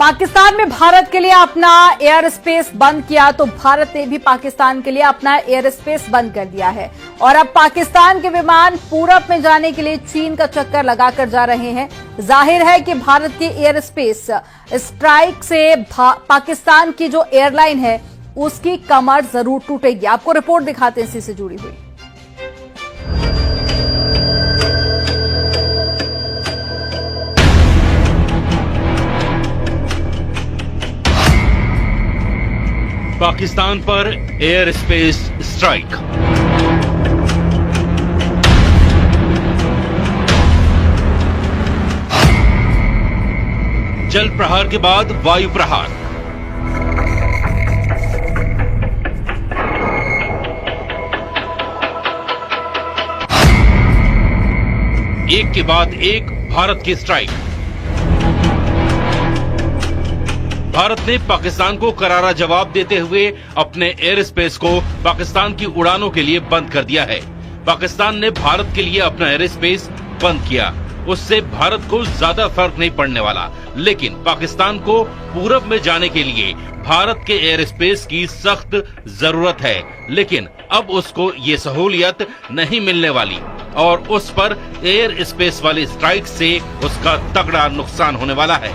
पाकिस्तान में भारत के लिए अपना एयर स्पेस बंद किया तो भारत ने भी पाकिस्तान के लिए अपना एयर स्पेस बंद कर दिया है और अब पाकिस्तान के विमान पूरब में जाने के लिए चीन का चक्कर लगाकर जा रहे हैं। जाहिर है कि भारत के एयर स्पेस स्ट्राइक से पाकिस्तान की जो एयरलाइन है उसकी कमर जरूर टूटेगी। आपको रिपोर्ट दिखाते हैं इसी से जुड़ी हुई। पाकिस्तान पर एयर स्पेस स्ट्राइक। जल प्रहार के बाद वायु प्रहार। एक के बाद एक भारत की स्ट्राइक। भारत ने पाकिस्तान को करारा जवाब देते हुए अपने एयर स्पेस को पाकिस्तान की उड़ानों के लिए बंद कर दिया है। पाकिस्तान ने भारत के लिए अपना एयर स्पेस बंद किया, उससे भारत को ज्यादा फर्क नहीं पड़ने वाला, लेकिन पाकिस्तान को पूरब में जाने के लिए भारत के एयर स्पेस की सख्त जरूरत है। लेकिन अब उसको ये सहूलियत नहीं मिलने वाली और उस पर एयर स्पेस वाली स्ट्राइक से उसका तगड़ा नुकसान होने वाला है।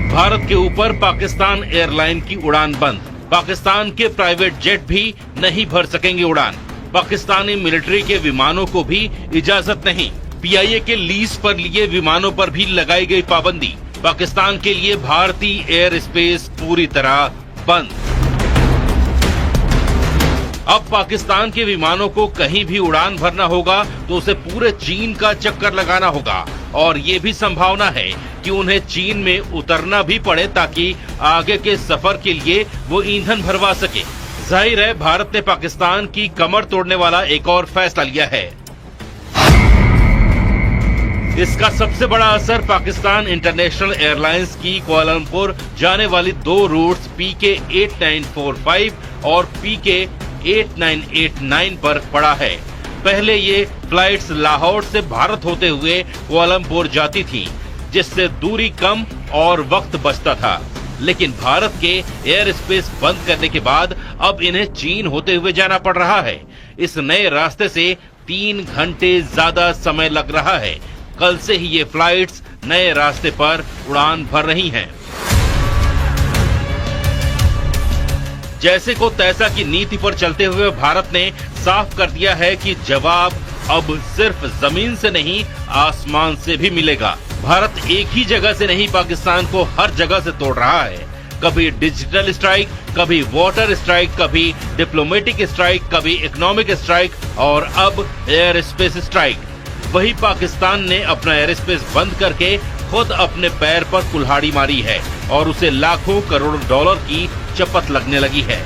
भारत के ऊपर पाकिस्तान एयरलाइन की उड़ान बंद। पाकिस्तान के प्राइवेट जेट भी नहीं भर सकेंगे उड़ान। पाकिस्तानी मिलिट्री के विमानों को भी इजाजत नहीं। पीआईए के लीज पर लिए विमानों पर भी लगाई गई पाबंदी। पाकिस्तान के लिए भारतीय एयर स्पेस पूरी तरह बंद। अब पाकिस्तान के विमानों को कहीं भी उड़ान भरना होगा तो उसे पूरे चीन का चक्कर लगाना होगा और ये भी संभावना है कि उन्हें चीन में उतरना भी पड़े ताकि आगे के सफर के लिए वो ईंधन भरवा सके। जाहिर है भारत ने पाकिस्तान की कमर तोड़ने वाला एक और फैसला लिया है। इसका सबसे बड़ा असर पाकिस्तान इंटरनेशनल एयरलाइंस की कुआलालंपुर जाने वाली दो रूट्स पीके 8945 और पीके 8989 पर पड़ा है। पहले ये फ्लाइट्स लाहौर से भारत होते हुए कुआलालंपुर जाती थीं, जिससे दूरी कम और वक्त बचता था। लेकिन भारत के एयर स्पेस बंद करने के बाद अब इन्हें चीन होते हुए जाना पड़ रहा है। इस नए रास्ते से 3 घंटे ज्यादा समय लग रहा है। कल से ही ये फ्लाइट्स नए रास्ते पर उड़ान भर रही हैं। जैसे को तैसा की नीति पर चलते हुए भारत ने साफ कर दिया है कि जवाब अब सिर्फ जमीन से नहीं आसमान से भी मिलेगा। भारत एक ही जगह से नहीं पाकिस्तान को हर जगह से तोड़ रहा है। कभी डिजिटल स्ट्राइक, कभी वाटर स्ट्राइक, कभी डिप्लोमेटिक स्ट्राइक, कभी इकोनॉमिक स्ट्राइक और अब एयर स्पेस स्ट्राइक। वही पाकिस्तान ने अपना एयर स्पेस बंद करके खुद अपने पैर पर कुल्हाड़ी मारी है और उसे लाखों करोड़ डॉलर की चपत लगने लगी है।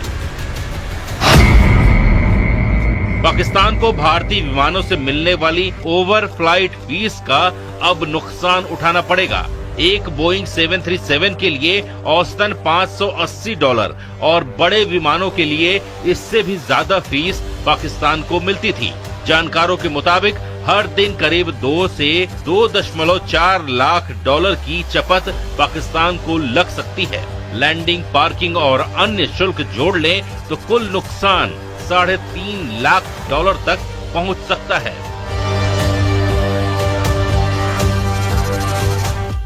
पाकिस्तान को भारतीय विमानों से मिलने वाली ओवर फ्लाइट फीस का अब नुकसान उठाना पड़ेगा। एक बोइंग 737 के लिए औसतन $580 और बड़े विमानों के लिए इससे भी ज्यादा फीस पाकिस्तान को मिलती थी। जानकारों के मुताबिक हर दिन करीब 2 से 2.4 लाख डॉलर की चपत पाकिस्तान को लग सकती है। लैंडिंग, पार्किंग और अन्य शुल्क जोड़ लें तो कुल नुकसान $3.5 लाख तक पहुंच सकता है।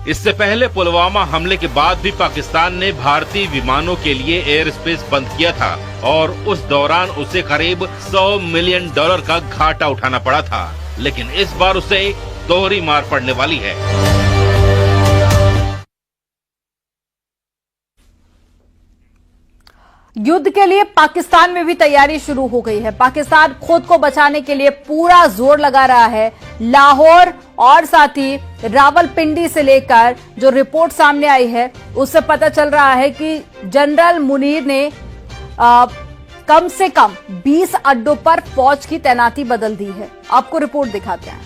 इससे पहले पुलवामा हमले के बाद भी पाकिस्तान ने भारतीय विमानों के लिए एयर स्पेस बंद किया था और उस दौरान उसे करीब $100 मिलियन का घाटा उठाना पड़ा था। लेकिन इस बार उसे दोहरी मार पड़ने वाली है। युद्ध के लिए पाकिस्तान में भी तैयारी शुरू हो गई है। पाकिस्तान खुद को बचाने के लिए पूरा जोर लगा रहा है। लाहौर और साथ ही रावलपिंडी से लेकर जो रिपोर्ट सामने आई है उससे पता चल रहा है कि जनरल मुनीर ने कम से कम 20 अड्डों पर फौज की तैनाती बदल दी है। आपको रिपोर्ट दिखाते हैं।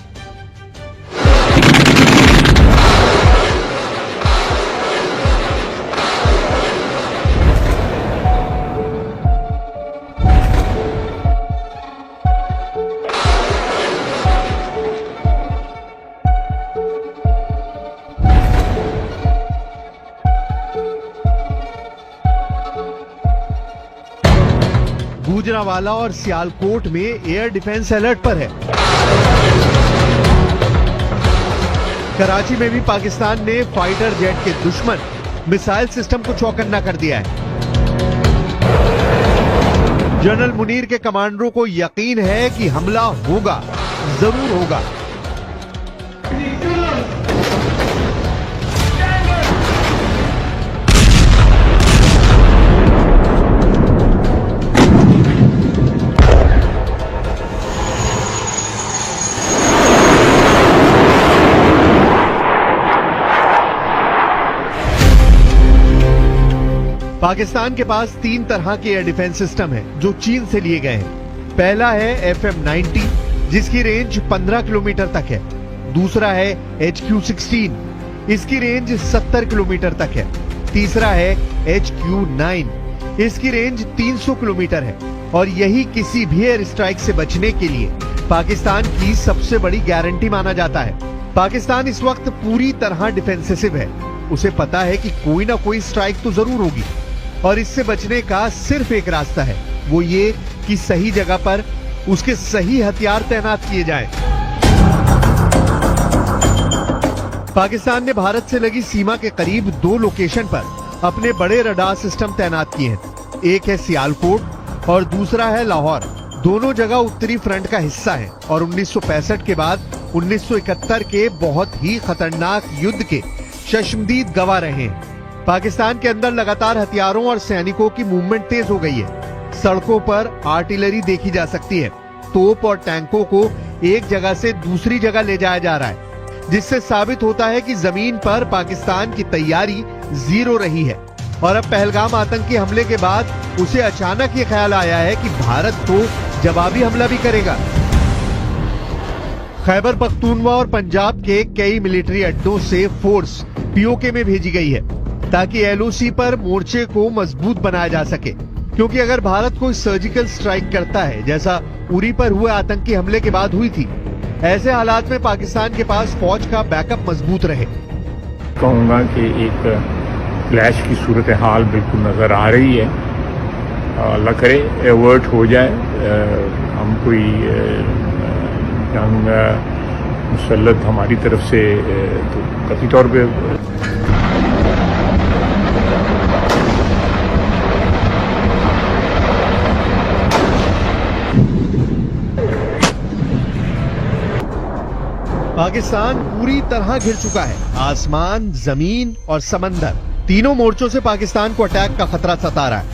गुजरांवाला और सियालकोट में एयर डिफेंस अलर्ट पर है। कराची में भी पाकिस्तान ने फाइटर जेट के दुश्मन मिसाइल सिस्टम को चौकन्ना कर दिया है। जनरल मुनीर के कमांडरों को यकीन है कि हमला होगा, जरूर होगा। पाकिस्तान के पास 3 तरह के एयर डिफेंस सिस्टम हैं जो चीन से लिए गए हैं। पहला है FM-90 जिसकी रेंज 15 किलोमीटर तक है। दूसरा है HQ-16, इसकी रेंज 70 किलोमीटर तक है। तीसरा है HQ-9, इसकी रेंज 300 किलोमीटर है। और यही किसी भी एयर स्ट्राइक से बचने के लिए पाकिस्तान की सबसे बड़ी गारंटी माना जाता है। पाकिस्तान इस वक्त पूरी तरह डिफेंसिव है। उसे पता है कि कोई ना कोई स्ट्राइक तो जरूर होगी और इससे बचने का सिर्फ एक रास्ता है, वो ये कि सही जगह पर उसके सही हथियार तैनात किए जाएं। पाकिस्तान ने भारत से लगी सीमा के करीब 2 लोकेशन पर अपने बड़े रडार सिस्टम तैनात किए हैं। एक है सियालकोट और दूसरा है लाहौर। दोनों जगह उत्तरी फ्रंट का हिस्सा है और 1965 के बाद 1971 के बहुत ही खतरनाक युद्ध के शर्मदीद गवाह रहे हैं। पाकिस्तान के अंदर लगातार हथियारों और सैनिकों की मूवमेंट तेज हो गई है। सड़कों पर आर्टिलरी देखी जा सकती है। तोप और टैंकों को एक जगह से दूसरी जगह ले जाया जा रहा है, जिससे साबित होता है कि जमीन पर पाकिस्तान की तैयारी जीरो रही है। और अब पहलगाम आतंकी हमले के बाद उसे अचानक ये ख्याल आया है कि भारत तो जवाबी हमला भी करेगा। खैबर पख्तूनवा और पंजाब के कई मिलिट्री अड्डों से फोर्स POK में भेजी गई है ताकि LOC पर मोर्चे को मजबूत बनाया जा सके। क्योंकि अगर भारत कोई सर्जिकल स्ट्राइक करता है, जैसा उरी पर हुए आतंकी हमले के बाद हुई थी, ऐसे हालात में पाकिस्तान के पास फौज का बैकअप मजबूत रहे। कहूँगा कि एक क्लैश की सूरत हाल बिल्कुल नजर आ रही है। अल्लाह करे एवर्ट हो जाए, हम कोई जंग मुसल्लत हमारी तरफ से तो कभी तौर पे पाकिस्तान पूरी तरह घिर चुका है। आसमान, जमीन और समंदर, तीनों मोर्चों से पाकिस्तान को अटैक का खतरा सता रहा है।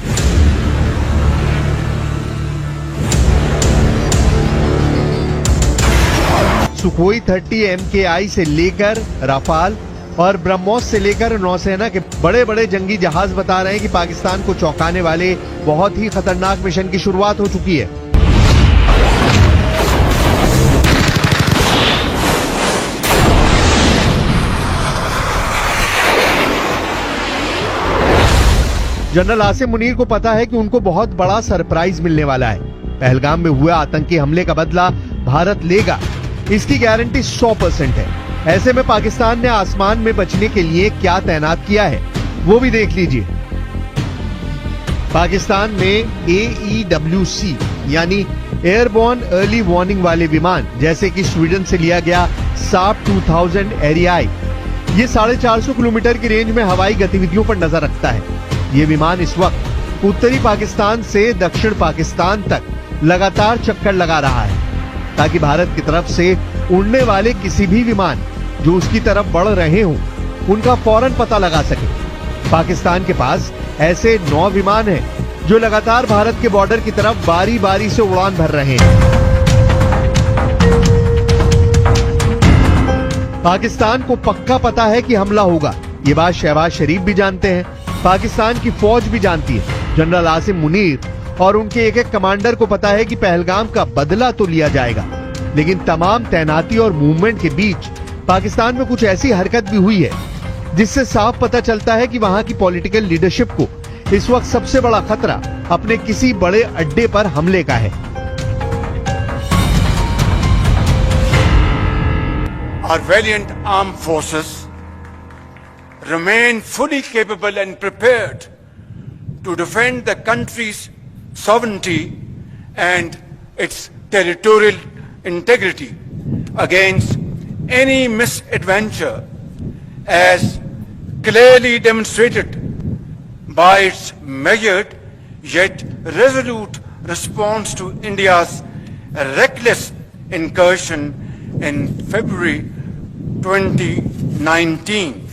सुखोई 30 MKI से लेकर राफाल और ब्रह्मोस से लेकर नौसेना के बड़े बड़े जंगी जहाज बता रहे हैं कि पाकिस्तान को चौंकाने वाले बहुत ही खतरनाक मिशन की शुरुआत हो चुकी है। जनरल आसिम मुनीर को पता है कि उनको बहुत बड़ा सरप्राइज मिलने वाला है। पहलगाम में हुए आतंकी हमले का बदला भारत लेगा, इसकी गारंटी 100% है। ऐसे में पाकिस्तान ने आसमान में बचने के लिए क्या तैनात किया है वो भी देख लीजिए। पाकिस्तान में AEWC यानी एयरबोर्न अर्ली वार्निंग वाले विमान, जैसे कि स्वीडन से लिया गया साप 2000 एरियाई, ये 450 किलोमीटर की रेंज में हवाई गतिविधियों पर नजर रखता है। ये विमान इस वक्त उत्तरी पाकिस्तान से दक्षिण पाकिस्तान तक लगातार चक्कर लगा रहा है ताकि भारत की तरफ से उड़ने वाले किसी भी विमान जो उसकी तरफ बढ़ रहे हों, उनका फौरन पता लगा सके। पाकिस्तान के पास ऐसे 9 विमान हैं जो लगातार भारत के बॉर्डर की तरफ बारी बारी से उड़ान भर रहे हैं। पाकिस्तान को पक्का पता है कि हमला होगा। ये बात शहबाज शरीफ भी जानते हैं, पाकिस्तान की फौज भी जानती है। जनरल आसिम मुनीर और उनके एक कमांडर को पता है कि पहलगाम का बदला तो लिया जाएगा, लेकिन तमाम तैनाती और मूवमेंट के बीच पाकिस्तान में कुछ ऐसी हरकत भी हुई है जिससे साफ पता चलता है कि वहां की पॉलिटिकल लीडरशिप को इस वक्त सबसे बड़ा खतरा अपने किसी बड़े अड्डे पर हमले का है। Our valiant armed forces remain fully capable and prepared to defend the country's sovereignty and its territorial integrity against any misadventure, as clearly demonstrated by its measured yet resolute response to India's reckless incursion in February 2019.